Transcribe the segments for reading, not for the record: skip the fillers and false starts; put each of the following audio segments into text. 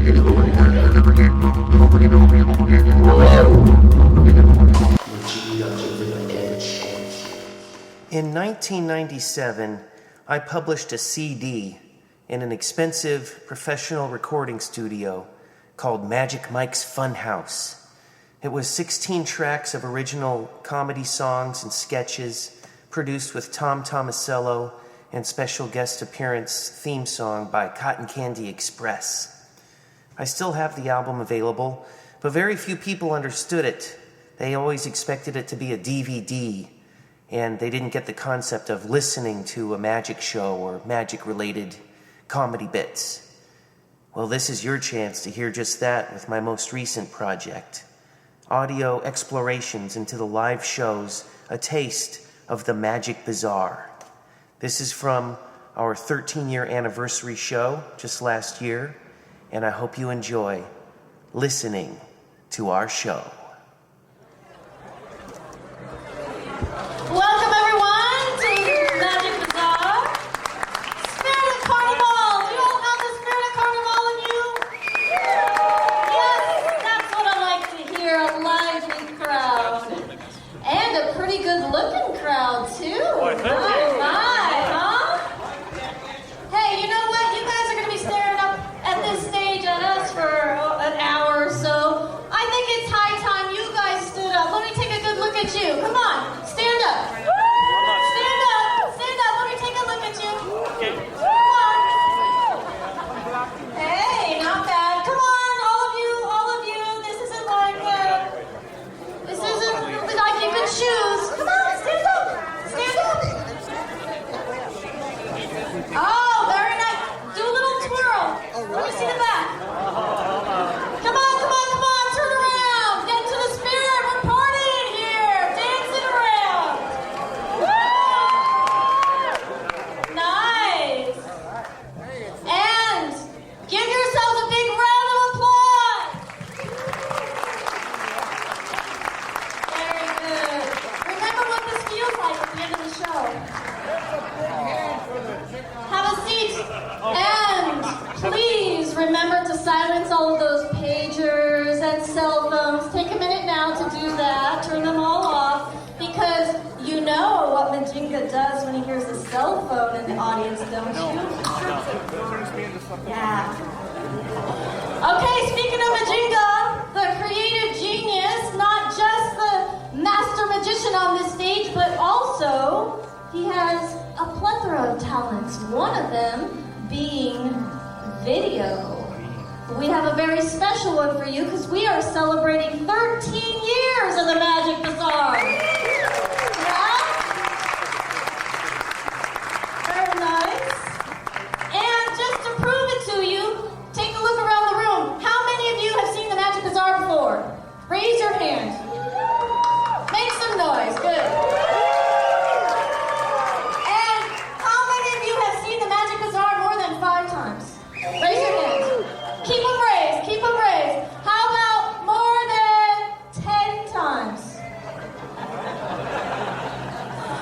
In 1997, I published a CD in an expensive professional recording studio called Magic Mike's Funhouse. It was 16 tracks of original comedy songs and sketches produced with Tom Tomasello and special guest appearance theme song by Cotton Candy Express. I still have the album available, but very few people understood it. They always expected it to be a DVD, and they didn't get the concept of listening to a magic show or magic-related comedy bits. Well, this is your chance to hear just that with my most recent project. Audio explorations into the live shows, a taste of the Magique Bazaar. This is from our 13-year anniversary show just last year, and I hope you enjoy listening to our show. Welcome everyone to Magique Bazaar. Spirit of Carnival. Do you all have the spirit of Carnival in you? Yes, that's what I like to hear. A lively crowd. And a pretty good looking crowd too. My, huh? Hey, you know what? You guys are going to be staring up at this stage at us for an hour or so. I think it's high time you guys stood up. Let me take a good look at you. Come on. Stand up. Stand up. Stand up. Let me take a look at you. Come on. Hey, not bad. Come on, all of you. This isn't like you can choose. Come on, stand up. Stand up. Oh, very nice. Do a little twirl. Let me see the back. Come on. Turn around. Get to the spirit. We're partying here. Dancing around. Woo! Nice. And give yourselves a big round of applause. Very good. Remember what this feels like at the end of the show. Have a seat. And please remember to silence all of those pagers and cell phones. Take a minute now to do that. Turn them all off. Because you know what Majinga does when he hears a cell phone in the audience, don't you? Yeah. Okay, speaking of Majinga, the creative genius, not just the master magician on this stage, but also he has a plethora of talents. One of them being video. We have a very special one for you because we are celebrating 13 years of the Magique Bazaar. Yeah? Very nice. And just to prove it to you, take a look around the room. How many of you have seen the Magique Bazaar before? Raise your hand. Make some noise. Good. And how many of you have seen the Magique Bazaar more than 5 times? Raise your hands. Keep them raised. How about more than 10 times?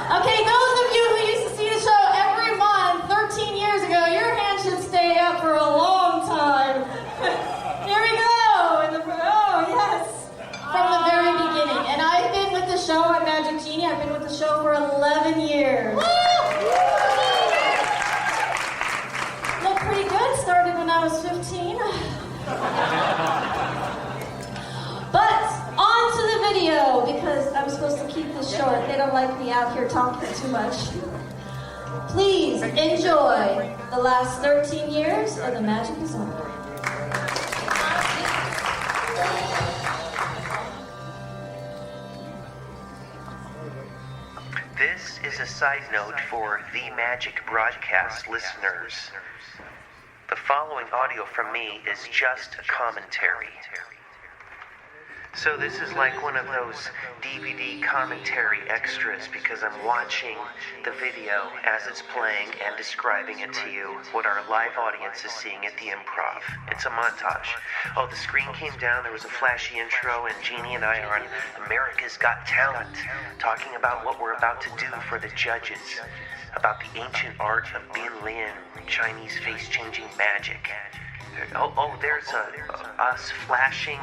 Okay, those of you who used to see the show every month 13 years ago, your hand should stay up for a long time. Here we go. Oh, yes. From the very beginning. And I've been with the show at Magic Genie. I've been with the show for 11 years. Look pretty good. Started when I was 15. But on to the video, because I'm supposed to keep this short. They don't like me out here talking too much. Please enjoy the last 13 years of the Magique Bazaar. This is a side note for the Magic broadcast listeners. The following audio from me is just a commentary. So this is like one of those DVD commentary extras because I'm watching the video as it's playing and describing it to you, what our live audience is seeing at the Improv. It's a montage. Oh, the screen came down, there was a flashy intro, and Jeannie and I are on America's Got Talent, talking about what we're about to do for the judges, about the ancient art of Bin Lin, Chinese face-changing magic. There's us flashing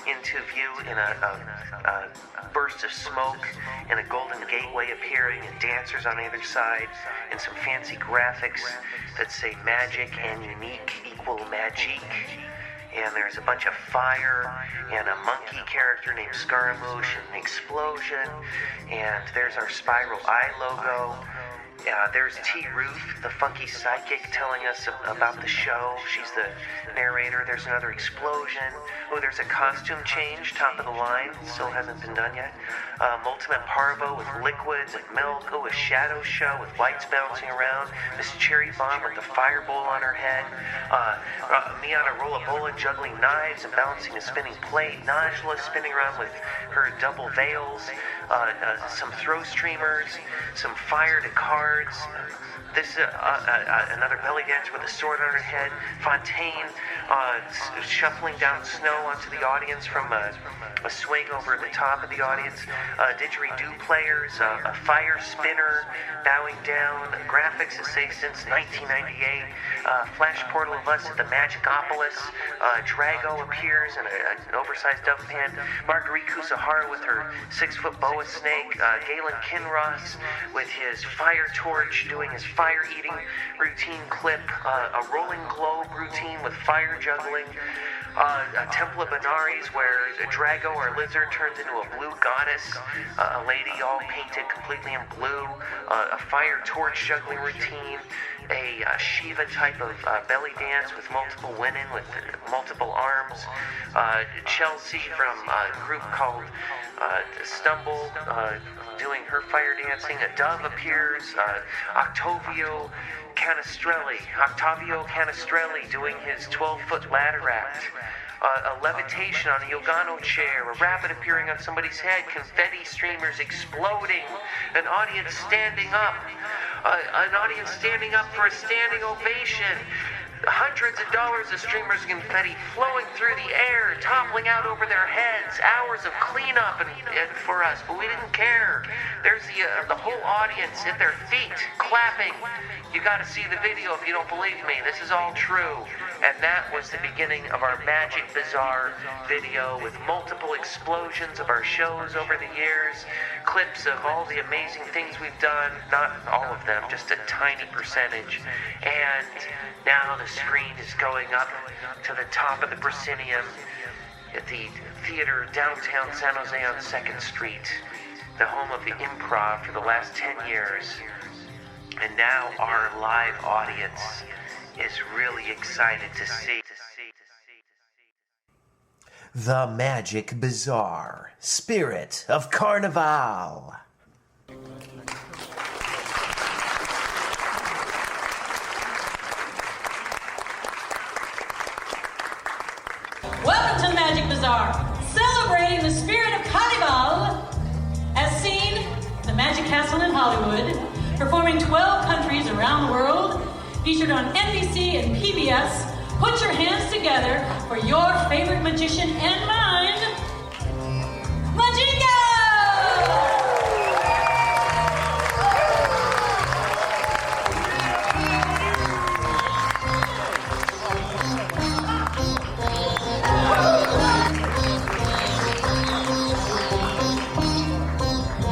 into view in a burst of smoke and a golden gateway appearing and dancers on either side and some fancy graphics that say magic and unique equal Magique. And there's a bunch of fire and a monkey character named Scaramouche and an explosion. And there's our Spiral Eye logo. There's T. Ruth, the funky psychic, telling us about the show. She's the narrator. There's another explosion. Oh, there's a costume change, top of the line. Still hasn't been done yet. Ultimate Parvo with liquids and milk. Oh, a shadow show with lights bouncing around. Miss Cherry Bomb with the fireball on her head. Me on a rollabola juggling knives and balancing a spinning plate. Najla spinning around with her double veils. Some throw streamers. Some fire to cards. This another belly dancer with a sword on her head. Fontain shuffling down snow onto the audience from a swing over the top of the audience. Didgeridoo players, a fire spinner bowing down. Graphics that say since 1998. Flash portal of us at the Magicopolis. Drago appears in an oversized dove pan. Marguerite Kusahara with her 6-foot boa snake. Galen Kinross with his fire torch doing his fire eating routine clip. A rolling globe routine with fire juggling. A Temple of Benares where Drago, our lizard, turns into a blue goddess. A lady all painted completely in blue. A fire torch juggling routine. A Shiva type of belly dance with multiple women with multiple arms. Chelsea from a group called Stumble doing her fire dancing. A dove appears. Octavio Canestrelli doing his 12-foot ladder act. A levitation on a Yogano chair, a rabbit appearing on somebody's head, confetti streamers exploding, an audience standing up for a standing ovation. Hundreds of dollars of streamers and confetti flowing through the air, toppling out over their heads. Hours of cleanup and for us, but we didn't care. There's the whole audience at their feet, clapping. You got to see the video if you don't believe me. This is all true. And that was the beginning of our Magique Bazaar video with multiple explosions of our shows over the years, clips of all the amazing things we've done, not all of them, just a tiny percentage. And now the screen is going up to the top of the proscenium at the theater downtown San Jose on 2nd Street, the home of the Improv for the last 10 years. And now our live audience is really excited to see. The Magique Bazaar, Spirit of Carnival. Welcome to the Magique Bazaar, celebrating the spirit of Carnival, as seen at the Magic Castle in Hollywood, performing 12 countries around the world, featured on NBC and PBS. Put your hands together for your favorite magician and mine, Majinga!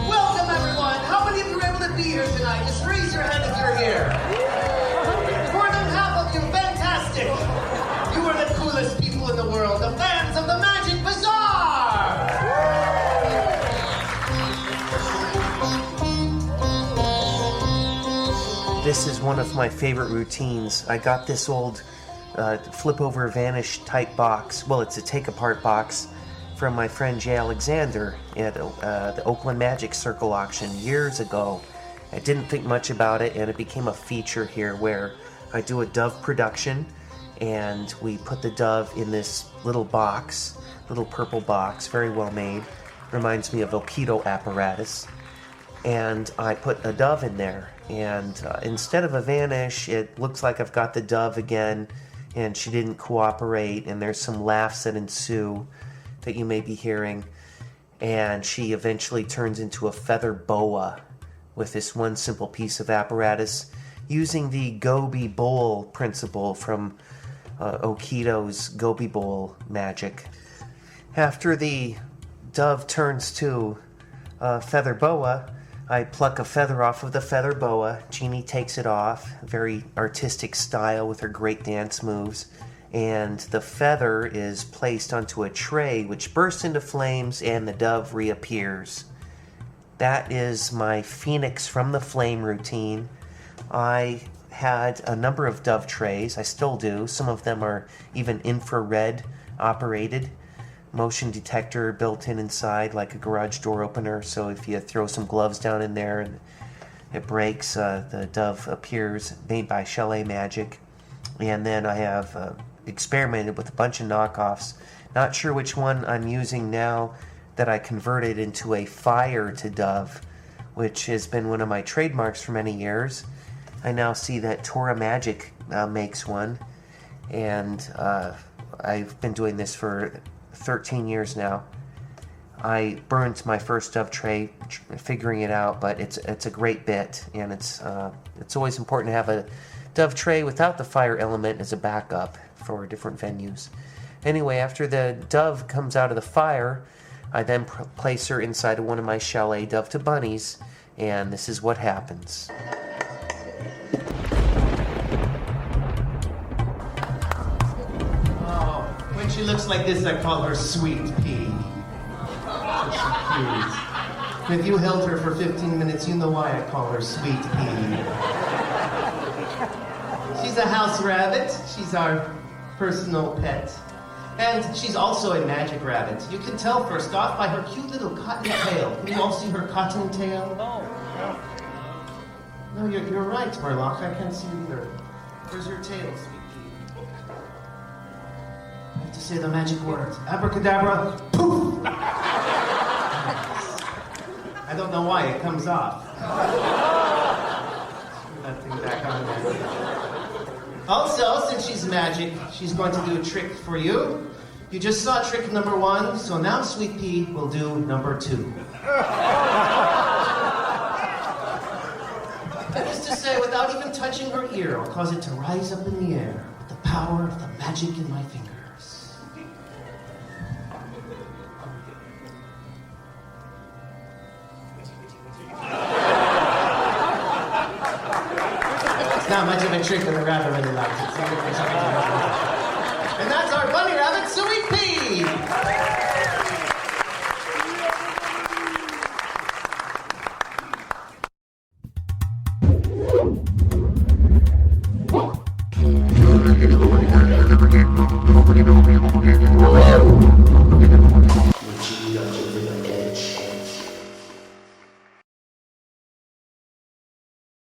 Welcome, everyone. How many of you were able to be here tonight? Just raise your hand if you're here. More than half of you, fantastic. You are the coolest people in the world, the fans of the Magique Bazaar. This is one of my favorite routines. I got this old flip over vanish type box. Well, it's a take apart box from my friend Jay Alexander at the Oakland Magic Circle auction years ago. I didn't think much about it, and it became a feature here where I do a dove production, and we put the dove in this little box little purple box, very well made. Reminds me of Okido apparatus. And I put a dove in there. And instead of a vanish, it looks like I've got the dove again, and she didn't cooperate, and there's some laughs that ensue that you may be hearing. And she eventually turns into a feather boa with this one simple piece of apparatus using the Gobi Bowl principle from Okido's Gobi Bowl magic. After the dove turns to a feather boa, I pluck a feather off of the feather boa. Jeannie takes it off, very artistic style with her great dance moves. And the feather is placed onto a tray which bursts into flames and the dove reappears. That is my Phoenix from the Flame routine. I had a number of dove trays. I still do. Some of them are even infrared operated. Motion detector built in inside like a garage door opener. So if you throw some gloves down in there and it breaks, the dove appears, made by Chalet Magic. And then I have experimented with a bunch of knockoffs. Not sure which one I'm using now that I converted into a fire to dove, which has been one of my trademarks for many years. I now see that Tora Magic makes one, and I've been doing this for 13 years now. I burned my first dove tray figuring it out, but it's a great bit, and it's always important to have a dove tray without the fire element as a backup for different venues. Anyway, after the dove comes out of the fire, I then place her inside of one of my Chalet Dove to Bunnies, and this is what happens. Oh, when she looks like this, I call her Sweet Pea. Such cute. If you held her for 15 minutes, you know why I call her Sweet Pea. She's a house rabbit. She's our personal pet. And she's also a magic rabbit. You can tell first off by her cute little cotton tail. Can you all see her cotton tail? No, you're right, Murloc. I can't see it either. Where's your tail, Sweet Pea? I have to say the magic words. Abracadabra, poof! I don't know why, it comes off. Screw that thing back on there. Also, since she's magic, she's going to do a trick for you. You just saw trick number 1, so now Sweet Pea will do number 2. That is to say, without even touching her ear, I'll cause it to rise up in the air with the power of the magic in my fingers. Not much of a trick, but the rabbit really likes it. And that's our bunny rabbit, Sweet Pea!